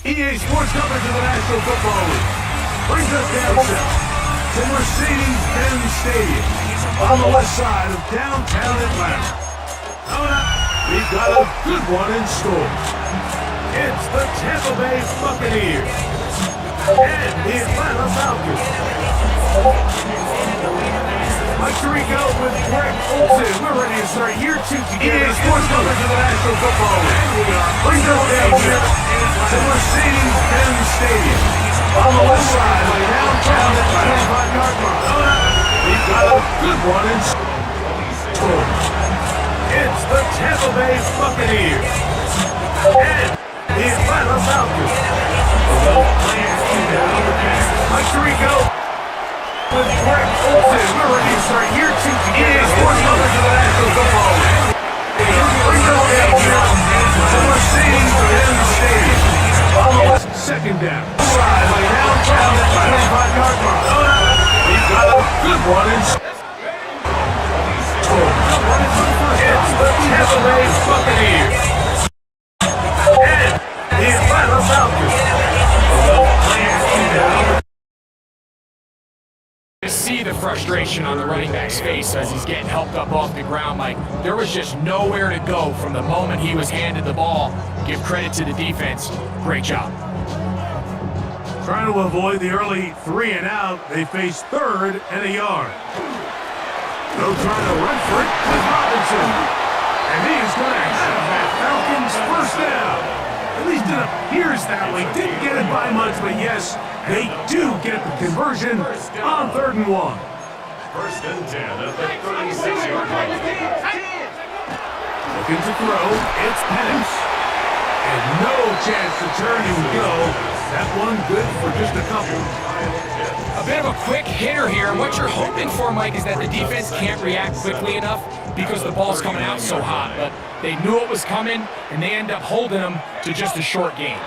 EA Sports coverage of the National Football League brings us down south to Mercedes-Benz Stadium on the west side of downtown Atlanta. Coming up, we've got a good one in store. It's the Tampa Bay Buccaneers and the Atlanta Falcons. Mike Tirico with Greg Olsen. We're ready to start year 2 together. EA Sports coverage of the National Football League brings us down here to Mercedes-Benz Stadium on the west side of downtown Atlanta. We've got a good one in store. It's the Tampa Bay Buccaneers and the Atlanta Falcons. Mike Tirico with Greg Olsen. We're ready to start year 2 together. EA Sports coverage of the National Football League brings us down here to Mercedes-Benz Stadium on the west. Second down. Side by downtown at 25-yard line. We've got a good one in store. It's the Tampa Bay Buccaneers and the Atlanta Falcons. To see the frustration on the running back's face as he's getting helped up off the ground, Mike. There was just nowhere to go from the moment he was handed the ball. Give credit to the defense. Great job. Trying to avoid the early 3 and out, they face 3rd and a yard. They'll try to run for it with Robinson. And he is going to have that Falcons first down. At least it appears that way. Didn't get it by much, but yes, they do get the conversion on 3rd and 1. First and 10 at the 36-yard line. Looking to throw, it's Penix. And no chance to turn and go. That one good for just a couple. A bit of a quick hitter here. What you're hoping for, Mike, is that the defense can't react quickly enough because the ball's coming out so hot. But they knew it was coming, and they end up holding them to just a short gain.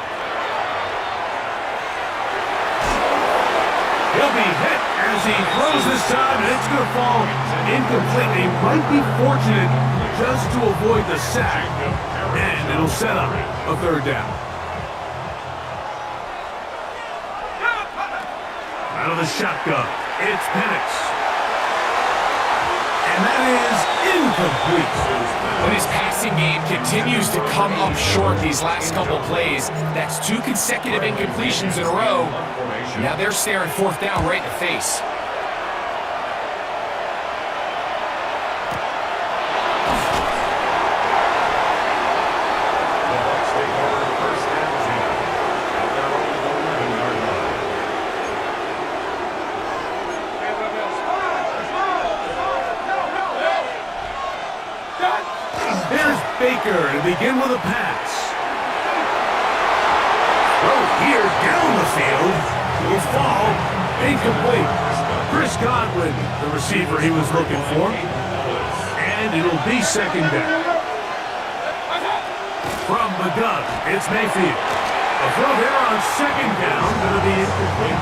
He'll be hit as he throws this time, and it's going to fall incomplete. They might be fortunate just to avoid the sack, and it'll set up a 3rd down. Out of the shotgun, it's Penix. And that is incomplete. But his passing game continues to come up short these last couple plays. That's 2 consecutive incompletions in a row. Now they're staring 4th down right in the face. Baker to begin with a pass. Throw here down the field. Will fall incomplete. Chris Godwin, the receiver he was looking for. And it'll be 2nd down. From the gun, it's Mayfield. A throw there on 2nd down. Going to be incomplete.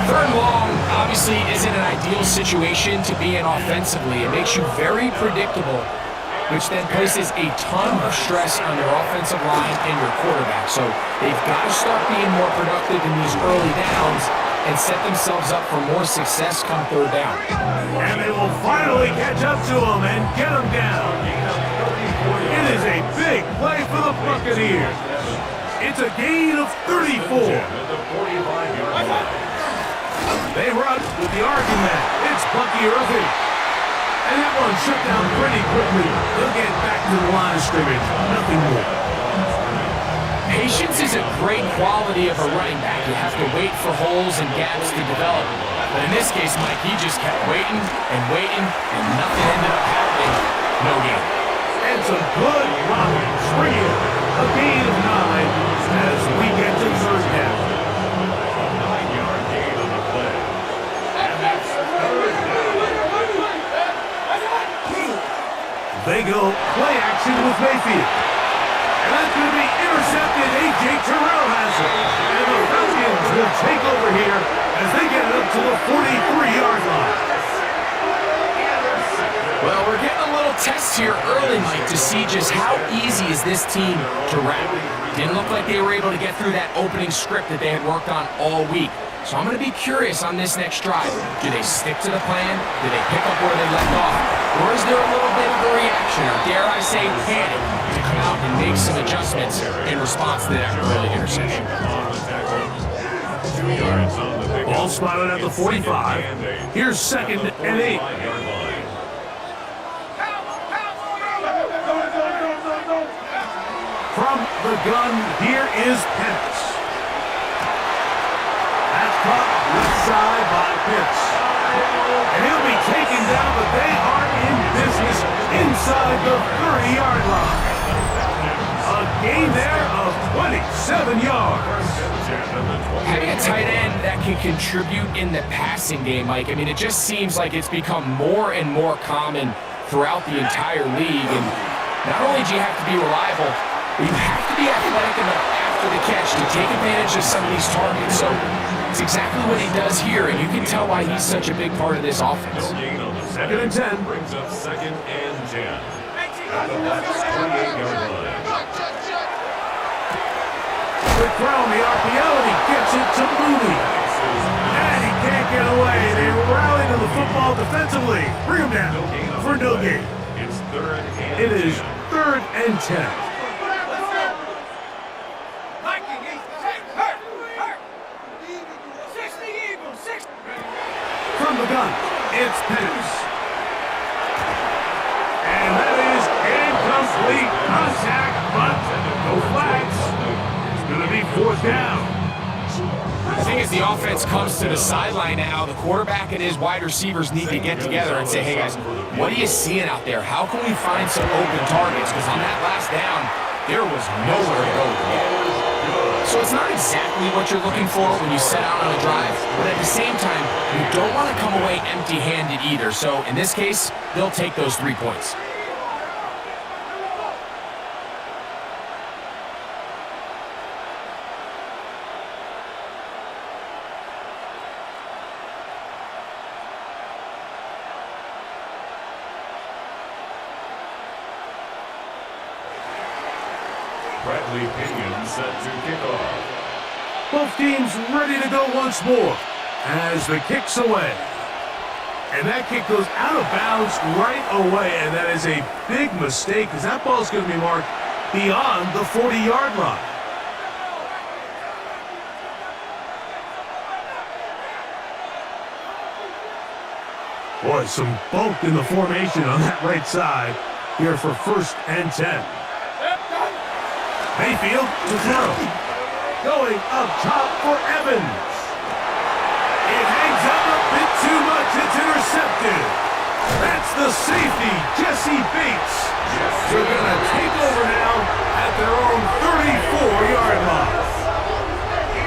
3rd and long obviously isn't an ideal situation to be in offensively. It makes you very predictable, which then places a ton of stress on your offensive line and your quarterback. So they've got to start being more productive in these early downs and set themselves up for more success come 3rd down. And they will finally catch up to him and get him down. It is a big play for the Buccaneers. It's a gain of 34. They run with the argument. It's Bucky Irving. And that one shut down pretty quickly. They'll get back to the line of scrimmage. Nothing more. Patience is a great quality of a running back. You have to wait for holes and gaps to develop. But in this case, Mike, he just kept waiting and waiting, and nothing ended up happening. No gain. And some good blocking. Spring it. A gain of 9 as we get to third down. 9-yard gain on the play. And that's third down. They go play action with Mayfield. And that's going to be intercepted. A.J. Terrell has it. And the Falcons will take over here as they get it up to the 43-yard line. Well, we're getting a little test here early, Mike, to see just how easy is this team to wrap. Didn't look like they were able to get through that opening script that they had worked on all week. So I'm going to be curious on this next drive. Do they stick to the plan? Do they pick up where they left off? Or is there a little bit of a reaction, or dare I say panic, to come out and make some adjustments in response to that early interception? On the tackle. 2 yards on the pickup. Ball spotted at the 45. Here's second and 8. 5-yard line. From the gun, here is Pitts. That's caught left side by Pitts. And he'll be taken down, but they are in business inside the 30-yard line. A gain there of 27 yards. Having a tight end that can contribute in the passing game, Mike, I mean, it just seems like it's become more and more common throughout the entire league. And not only do you have to be reliable, but you have to be athletic enough after the catch to take advantage of some of these targets. So it's exactly what he does here, and you can tell why he's such a big part of this offense. Gain on the Second and 10. brings up second and 10. At the Bucs' 28-yard line. Quick throw on the RPO, and he gets it to Mooney. And he can't get away. They rally to the football defensively. Bring him down for no gain. It's third and It is 10. third and 10. From the gun, it's Pitts. And that is incomplete contact, but no flags. It's going to be fourth down. The thing is, the offense comes to the sideline now. The quarterback and his wide receivers need to get together and say, hey, guys, what are you seeing out there? How can we find some open targets? Because on that last down, there was nowhere to go with the ball. So it's not exactly what you're looking for when you set out on a drive, but at the same time, you don't want to come away empty-handed either. So in this case, they'll take those 3 points. Bradley Pinion set to kick off. Both teams ready to go once more as the kick's away. And that kick goes out of bounds right away, and that is a big mistake because that ball's going to be marked beyond the 40-yard line. Boy, some bulk in the formation on that right side here for first and 10. Mayfield to throw. Going up top for Evans. It hangs out a bit too much. It's intercepted. That's the safety, Jesse Bates. They're going to take over now at their own 34-yard line.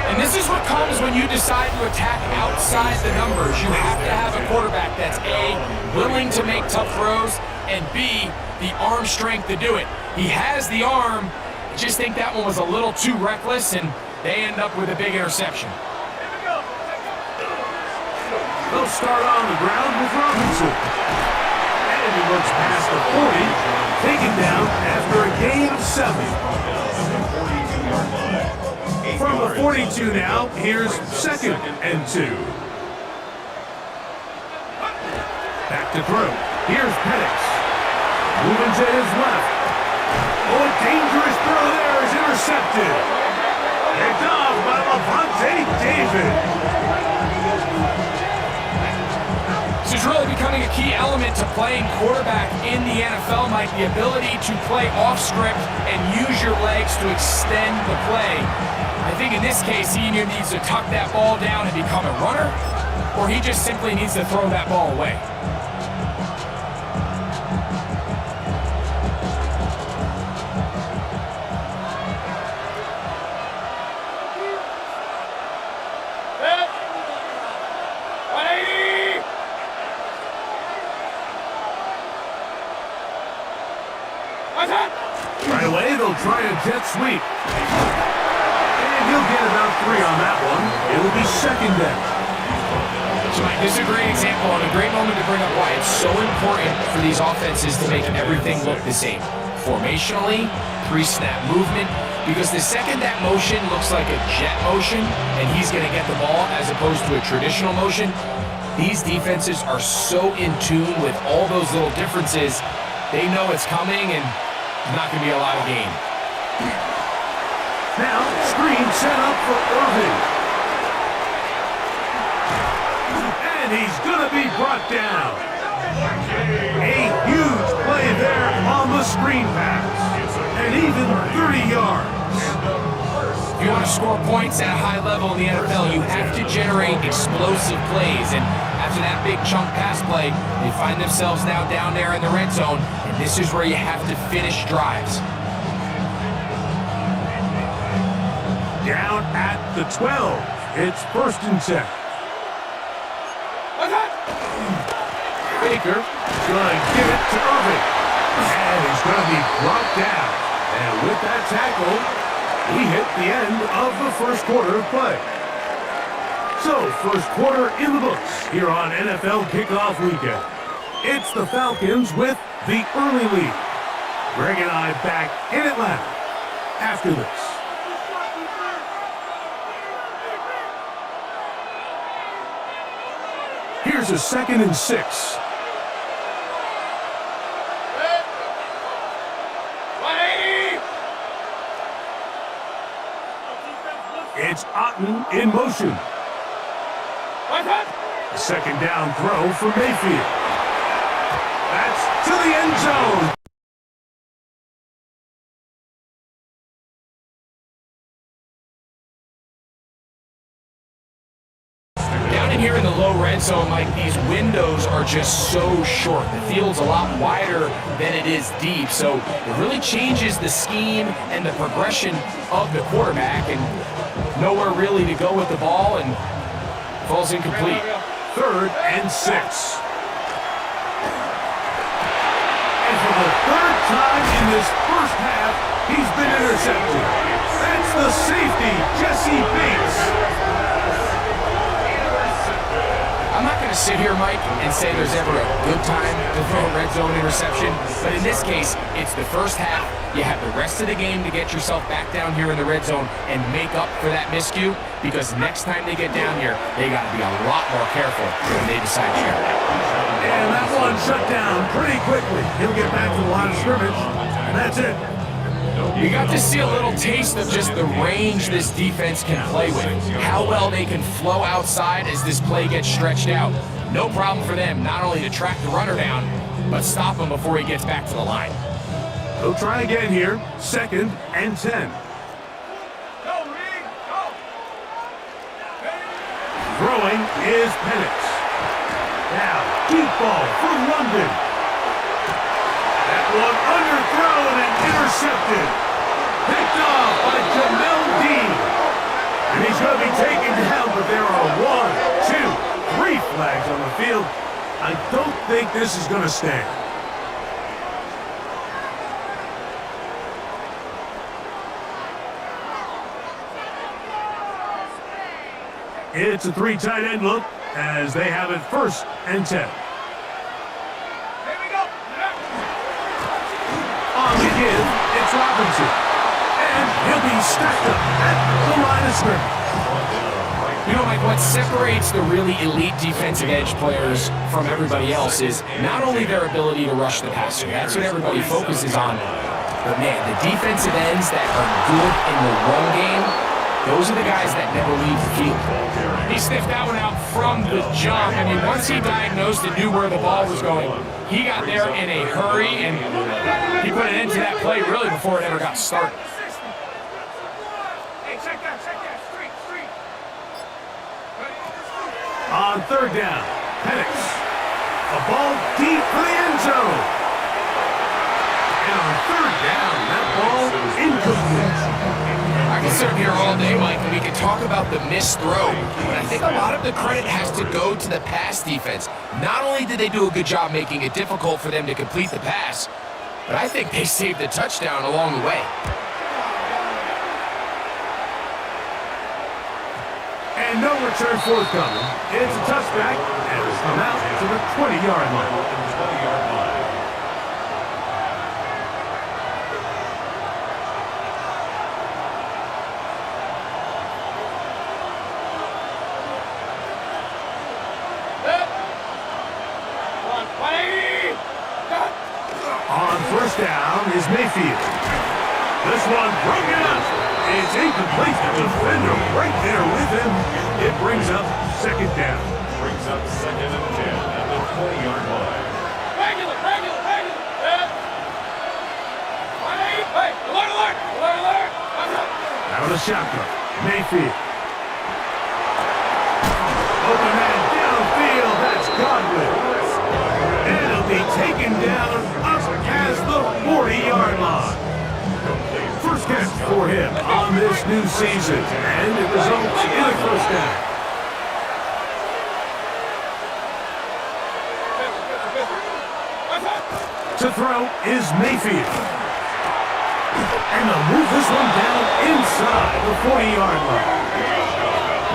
And this is what comes when you decide to attack outside the numbers. You have to have a quarterback that's A, willing to make tough throws, and B, the arm strength to do it. He has the arm. I just think that one was a little too reckless, and they end up with a big interception. They'll start on the ground with Robinson. And he looks past the 40, taken down after a gain of 7. From the 42 now, here's second and 2. Back to throw. Here's Penix. Moving to his left. Oh, a dangerous throw there is intercepted. Picked off by Lavonte David. This is really becoming a key element to playing quarterback in the NFL, Mike, the ability to play off script and use your legs to extend the play. I think in this case, he either needs to tuck that ball down and become a runner, or he just simply needs to throw that ball away. Right away, they'll try a jet sweep. And he'll get about 3 on that one. It'll be second down. So, Mike, this is a great example and a great moment to bring up why it's so important for these offenses to make everything look the same. Formationally, pre-snap movement, because the second that motion looks like a jet motion and he's going to get the ball as opposed to a traditional motion, these defenses are so in tune with all those little differences. They know it's coming and there's not going to be a lot of gain. Now, screen set up for Irving. And he's going to be brought down. A huge play there on the screen pass. And even 30 yards. If you want to score points at a high level in the NFL, you have to generate explosive plays. And after that big chunk pass play, they find themselves now down there in the red zone. And this is where you have to finish drives. Down at the 12. It's 1st and 10. Baker going to give it to Irving. And he's going to be brought down. And with that tackle, we hit the end of the first quarter of play. So, first quarter in the books here on NFL Kickoff Weekend. It's the Falcons with the early lead. Greg and I back in Atlanta after this. Here's a 2nd and 6. It's Otten in motion. Second down throw for Mayfield. That's to the end zone. Down in here in the low red zone, Mike, these windows are just so short. The field's a lot wider than it is deep, so it really changes the scheme and the progression of the quarterback, and nowhere really to go with the ball, and falls incomplete. 3rd and 6. And for the 3rd time in this first half, he's been intercepted. That's the safety, Jesse Bates. I'm not going to sit here, Mike, and say there's ever a good time to throw a red zone interception, but in this case, it's the first half. You have the rest of the game to get yourself back down here in the red zone and make up for that miscue, because next time they get down here, they got to be a lot more careful when they decide to share it. And that one shut down pretty quickly. He'll get back to the line of scrimmage, and that's it. You got to see a little taste of just the range this defense can play with. How well they can flow outside as this play gets stretched out. No problem for them not only to track the runner down, but stop him before he gets back to the line. They'll try again here. 2nd and 10. Throwing is Penix. Now, deep ball for London. That one underthrown and intercepted. Picked off by Jamel Dean. And he's going to be taken down, but there are 1, 2, 3 flags on the field. I don't think this is going to stand. It's a 3 tight end look as they have it 1st and 10. On the give, it's Robinson. And he'll be stacked up at the line of scrimmage. You know, Mike, what separates the really elite defensive edge players from everybody else is not only their ability to rush the passer. That's what everybody focuses on. But, man, the defensive ends that are good in the run game, Those are the guys that never leave the field. He sniffed that one out from the jump. I mean, once he diagnosed and knew where the ball was going, he got there in a hurry, and he put an end to that play really before it ever got started. On third down, Penix. A ball deep for the end zone. And on third down, that ball incomplete. I can sit here all day, Mike, and we can talk about the missed throw, but I think a lot of the credit has to go to the pass defense. Not only did they do a good job making it difficult for them to complete the pass, but I think they saved the touchdown along the way. And no return forthcoming. It's a touchback, and it's come out to the 20-yard line. On first down is Mayfield. This one broken up. It's incomplete. The defender right there with him. It brings up second down. Brings up 2nd and 10 at the 20-yard line. Regular. Hey, alert. Out of the shotgun. Mayfield. Open man downfield. That's Godwin. And it'll be taken down up past the 40-yard line. First catch for him on this new season. And it results in a first down. To throw is Mayfield. And they'll move this one down inside the 40-yard line.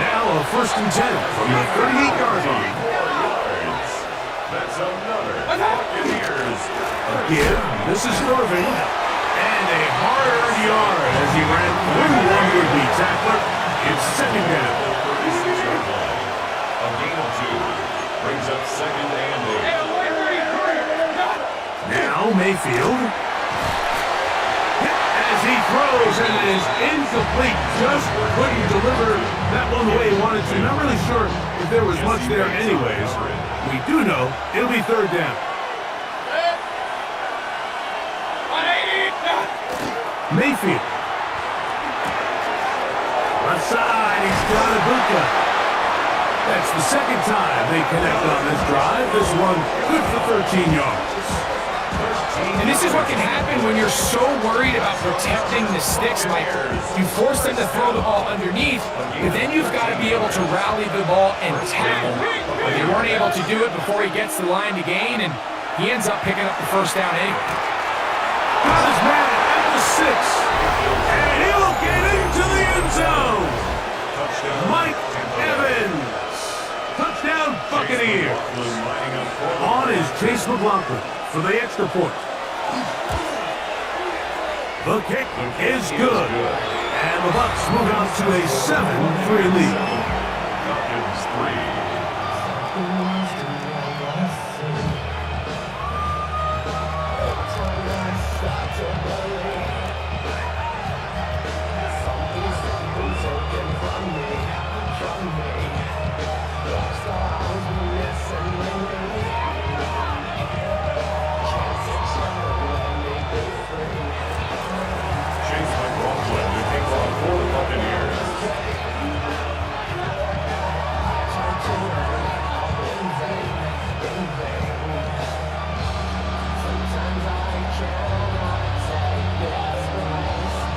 Now a 1st and 10 from the 38-yard line. That's another Buccaneers. A give. This is Irving. And a hard yard as he ran through one would-be tackler. It's second down. 36-yard line. A gain of 2. Brings up 2nd and 8. Now Mayfield. As he throws, and it is incomplete. Just couldn't deliver that one the way he wanted to. Not really sure if there was much there anyways. We do know it'll be third down. Mayfield. Left side, he's got Ibuka. That's the second time they connect on this drive. This one good for 13 yards. And this is what can happen when you're so worried about protecting the sticks, Mike. You force them to throw the ball underneath, but then you've got to be able to rally the ball and tackle. But they weren't able to do it before he gets the line to gain, and he ends up picking up the first down anyway. Got his man at the 6, and he'll get into the end zone. Mike Evans. Touchdown Buccaneers. On is Chase McLaughlin for the extra point. The kick is good. And the Bucs move on to a 7-3 lead. Falcons 3.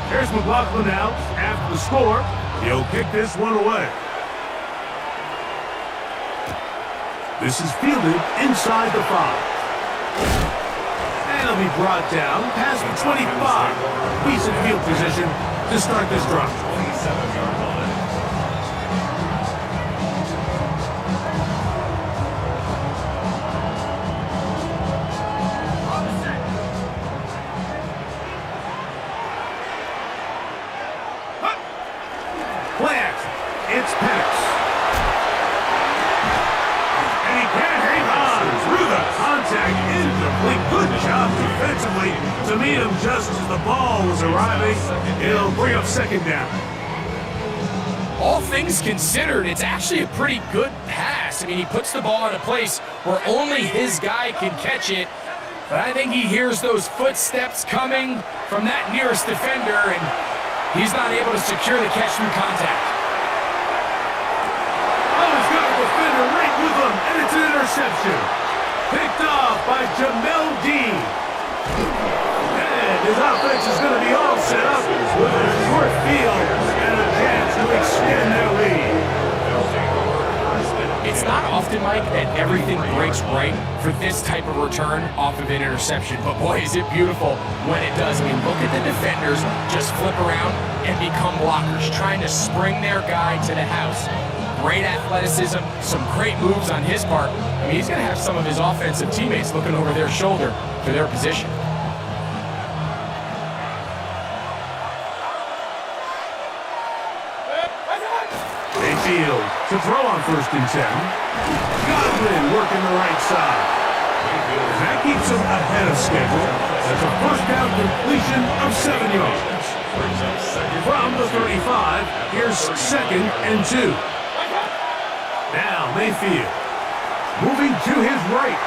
Here's McLaughlin out after the score. He'll kick this one away. This is fielded inside the 5. And it'll be brought down past the 25. Decent field position to start this drive. 27-yard line. Play action. It's Penix. And he can't hang on through the contact. Incomplete. Good job defensively to meet him just as the ball was arriving. It'll bring up second down. all things considered, it's actually a pretty good pass. I mean, he puts the ball in a place where only his guy can catch it. But I think he hears those footsteps coming from that nearest defender, and he's not able to secure the catch through contact. Oh, he's got a defender right with him, and it's an interception. Picked off by Jamel Dean. And his offense is going to be all set up with a short field and a chance to extend their lead. It's not often, Mike, that everything breaks right for this type of return off of an interception. But boy, is it beautiful when it does. I mean, look at the defenders just flip around and become blockers, trying to spring their guy to the house. Great athleticism, some great moves on his part. I mean, he's going to have some of his offensive teammates looking over their shoulder for their position. Mayfield to throw on 1st and 10. Godwin working the right side. And that keeps him ahead of schedule. That's a first down completion of 7 yards. From the 35, here's 2nd and 2. Now Mayfield moving to his right.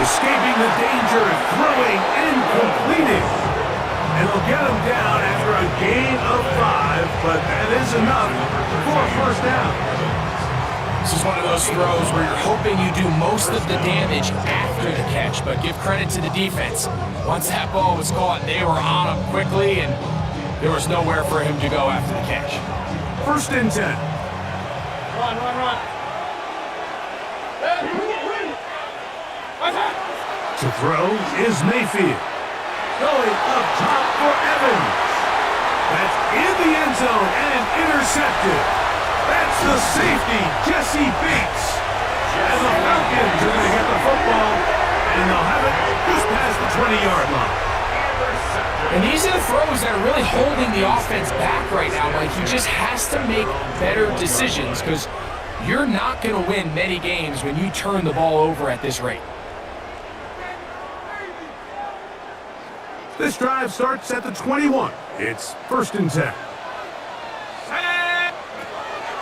Escaping the danger, throwing and completing. And they'll get him down after a gain of 5, but that is enough for a first down. This is one of those throws where you're hoping you do most of the damage after the catch, but give credit to the defense. Once that ball was caught, they were on him quickly, and there was nowhere for him to go after the catch. 1st and 10. Run. To throw is Mayfield. Going up top for Evans. That's in the end zone and intercepted. That's the safety, Jesse Bates. And the Falcons are going to get the football, and they'll have it just past the 20-yard line. And these are the throws that are really holding the offense back right now. Like, he just has to make better decisions because you're not going to win many games when you turn the ball over at this rate. This drive starts at the 21. It's 1st and 10.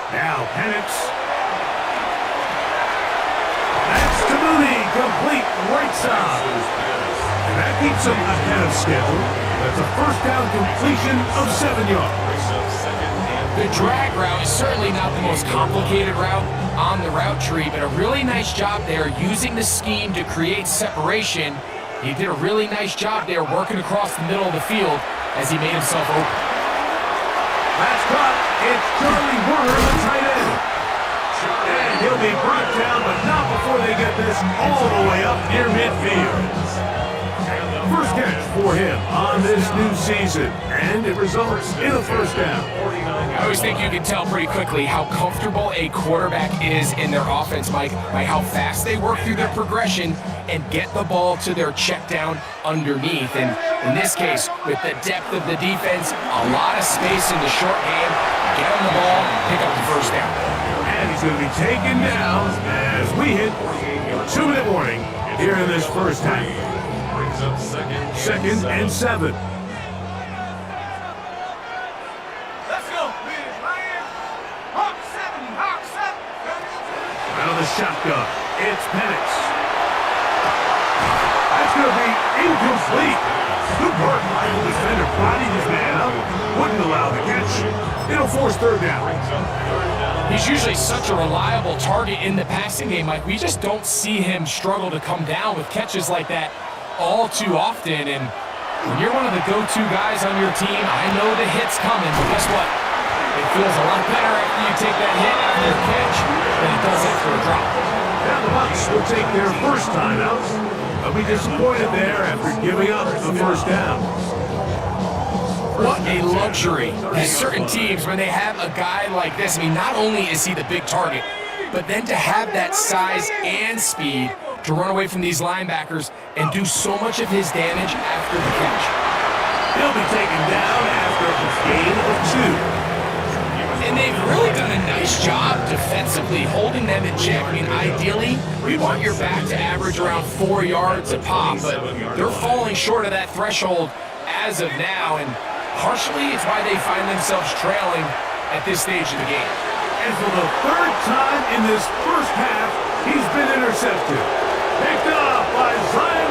Now Penix. That's to Mooney, complete right side. And that keeps him ahead of schedule. That's a first down completion of 7 yards. The drag route is certainly not the most complicated route on the route tree, but a really nice job there using the scheme to create separation. He did a really nice job there working across the middle of the field as he made himself open. Last caught, it's Charlie Warner, the tight end. And he'll be brought down, but not before they get this all the way up near midfield. First catch for him on this new season, and it results in a first down. I always think you can tell pretty quickly how comfortable a quarterback is in their offense, Mike, by how fast they work through their progression and get the ball to their check down underneath. And in this case, with the depth of the defense, a lot of space in the short game, get him the ball, pick up the first down. And he's going to be taken down as we hit a 2-minute warning here in this first half. 2nd and 7. Out of the shotgun, it's Penix. That's going to be incomplete. Good work by the defender, bodied his man up, wouldn't allow the catch. It'll force 3rd down. He's usually such a reliable target in the passing game, Mike. We just don't see him struggle to come down with catches like that all too often. And when you're one of the go-to guys on your team, I know the hit's coming, but guess what? It feels a lot better after you take that hit after a catch than it does after a drop. Now the Bucs will take their first time out. They'll be disappointed there after giving up the first down. What a luxury. There's certain teams, when they have a guy like this, I mean, not only is he the big target, but then to have that size and speed to run away from these linebackers and do so much of his damage after the catch. He'll be taken down after a gain of 2. And they've really done a nice job defensively holding them in check. I mean, ideally, we want your back to average around 4 yards a pop, but they're falling short of that threshold as of now, and partially it's why they find themselves trailing at this stage of the game. And for the third time in this first half, he's been intercepted. Picked up by Zion